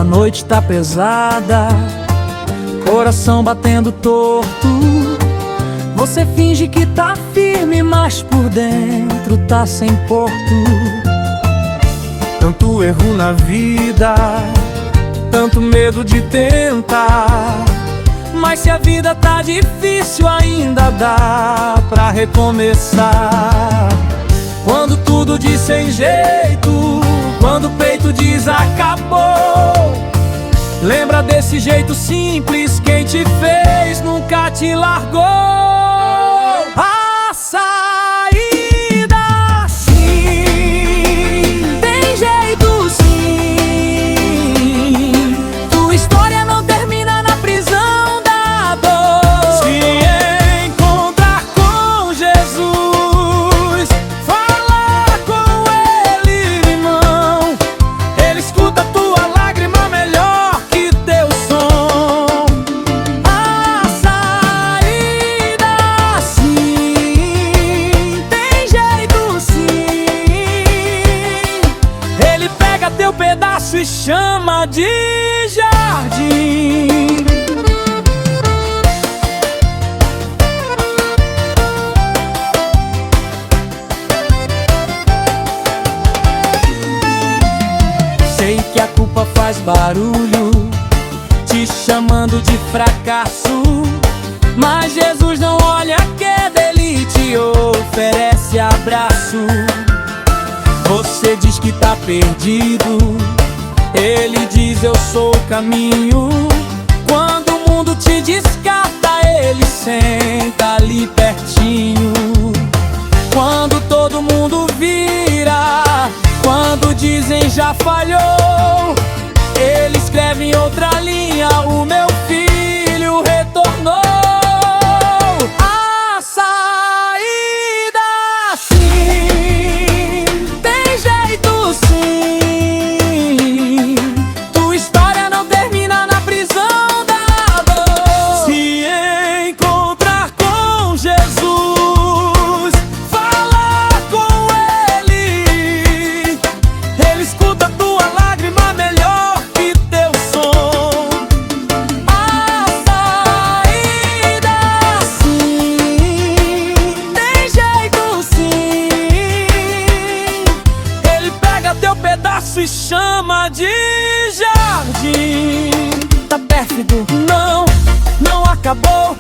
a noite tá pesada, coração batendo torto. Você finge que tá firme, mas por dentro tá sem porto. Tanto erro na vida, tanto medo de tentar, mas se a vida tá difícil ainda dá pra recomeçar. Quando tudo diz sem jeito, quando o peito diz acabou, lembra desse jeito simples, quem te fez nunca te largou. A saída sim, tem jeito sim. Tua história não termina na prisão da dor. Se encontrar com Jesus, fala com Ele, irmão. Ele escuta tua lágrima melhor que teu som. A saída sim, tem jeito sim. Ele pega teu pedaço e chama de jardim. Sei que a culpa faz barulho, te chamando de fracasso, mas Jesus não olha a queda, Ele te oferece abraço. Você diz que tá perdido, Ele diz eu sou o caminho. Quando o mundo te descarta, Ele senta ali pertinho. Quando todo mundo vira, quando dizem já falhou, Ele escreve em outra linha: o meu filho retornou. A saída sim, tem jeito sim. Tua história não termina na prisão da dor. Se encontrar com Jesus, fala com Ele. Ele escuta tua lágrima melhor que teu som. A saída sim, tem jeito sim. Ele pega teu pedaço e chama de jardim. Tá pérfido, não, não acabou.